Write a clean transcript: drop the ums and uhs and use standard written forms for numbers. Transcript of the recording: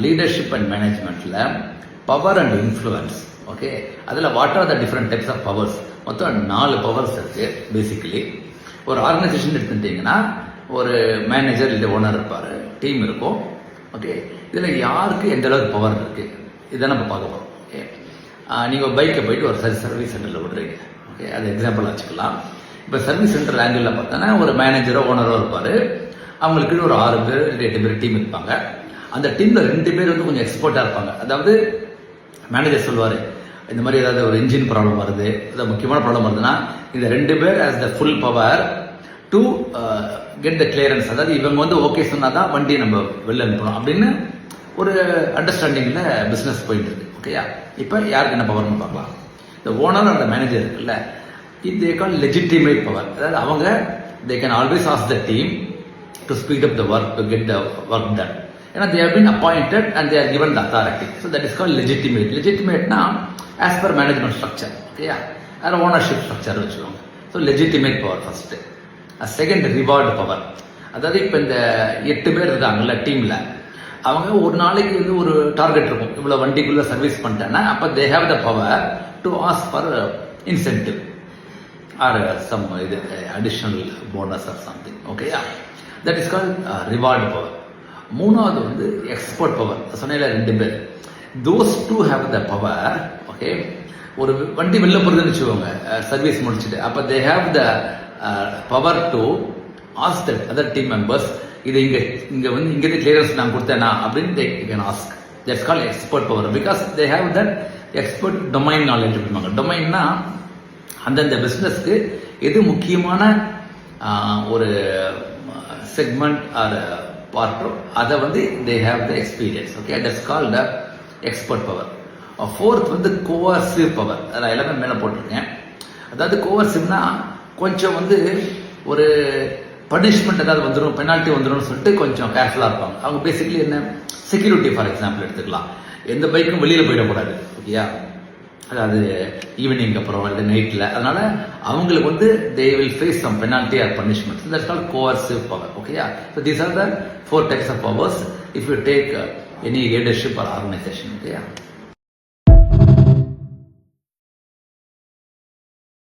Leadership and மேனேஜ்மெண்ட்டில் power and influence. Okay, அதில் what are the different types of powers? மொத்தம் 4 powers இருக்குது. Basically ஒரு ஆர்கனைசேஷன் எடுத்துட்டிங்கன்னா ஒரு மேனேஜர் இல்லை ஓனர் இருப்பார், டீம் இருக்கும். ஓகே, இதில் யாருக்கு எந்த அளவுக்கு பவர் இருக்குது இதை நம்ம பார்க்க போகிறோம். ஓகே, நீங்கள் பைக்கை போயிட்டு ஒரு சர்வீஸ் சென்டரில் விடுறீங்க. ஓகே, அது எக்ஸாம்பிள் வச்சுக்கலாம். இப்போ சர்வீஸ் சென்டர் ஆங்கிளில் பார்த்தோன்னா ஒரு மேனேஜரோ ஓனரோ இருப்பார். அவங்களுக்கு ஒரு 6 பேர் இல்லை 8 பேர் டீம் இருப்பாங்க. அந்த டீமில் 2 பேர் வந்து கொஞ்சம் எக்ஸ்பர்ட்டாக இருப்பாங்க. அதாவது மேனேஜர் சொல்லுவார், இந்த மாதிரி ஏதாவது ஒரு இன்ஜின் ப்ராப்ளம் வருது, ஏதாவது முக்கியமான ப்ராப்ளம் வருதுன்னா இந்த 2 பேர் has the full power to get the clearance. அதாவது இவங்க வந்து ஓகே சொன்னால் தான் வண்டியை நம்ம வெளில அனுப்பணும் அப்படின்னு ஒரு அண்டர்ஸ்டாண்டிங்கில் பிஸ்னஸ் போயிட்டு இருக்கு. ஓகேயா, இப்போ யாருக்கு என்ன பவர்னு பார்க்கலாம். இந்த ஓனர் அந்த மேனேஜர் இருக்குல்ல, இது கால் லெஜிட்டிமேட் பவர். அதாவது அவங்க they can always ask the team to speed up the work, to get the work done. ஏன்னா they have been appointed and they are given the authority. So that is called legitimate. Legitimate na as per management structure. Okay, or ownership structure வச்சுக்கோங்க. So legitimate power first. Second, reward power. அதாவது இப்போ இந்த 8 பேர் இருக்காங்கல்ல டீமில், அவங்க ஒரு நாளைக்கு வந்து ஒரு டார்கெட் இருக்கும், இவ்வளோ வண்டிக்குள்ளே சர்வீஸ் பண்ணிட்டேன்னா அப்போ they have the power to ask for incentive or some இது அடிஷ்னல் போனஸ் ஆர் சம்திங். ஓகேயா, that is called reward power. மூணாவது வந்து எக்ஸ்பர்ட் பவர். சொன்ன 2 பேர், those two have the power. Okay, ஒரு வண்டி வெளில போகிறதுன்னு வச்சுக்கோங்க சர்வீஸ் முடிச்சுட்டு, அப்போ they have the power to ask the other team members, இது இங்கே வந்து இங்கே கிளியரன்ஸ் நான் கொடுத்தேனா அப்படின்னு they can ask. That's call expert power. Because they have that expert domain knowledge அப்படிம்பாங்க. டொமைன்னா அந்தந்த பிஸ்னஸ்க்கு எது முக்கியமான ஒரு செக்மெண்ட் ஆர் பார்ட்டோ அதை வந்து தே have the experience. Okay, that's called the expert power. Fourth வந்து கோவர்சிவ் பவர். அதில் எல்லாமே மேலே போட்டிருக்கேன். அதாவது கோவர்சிவ்னா கொஞ்சம் வந்து ஒரு பனிஷ்மெண்ட் ஏதாவது வந்துடும், பெனால்ட்டி வந்துடும் சொல்லிட்டு கொஞ்சம் கேர்ஃபுல்லாக இருப்பாங்க. அவங்க பேசிக்கலி என்ன, செக்யூரிட்டி ஃபார் எக்ஸாம்பிள் எடுத்துக்கலாம். எந்த பைக்கும் வெளியில் போயிடக்கூடாது. ஓகேயா, அதாவது ஈவினிங் அப்புறம் இல்லை நைட்டில். அதனால அவங்களுக்கு வந்து they will face some penalty or punishment. That's called coercive power. ஓகேயா, so these are the 4 types of powers if you take any leadership or organization. ஓகேயா.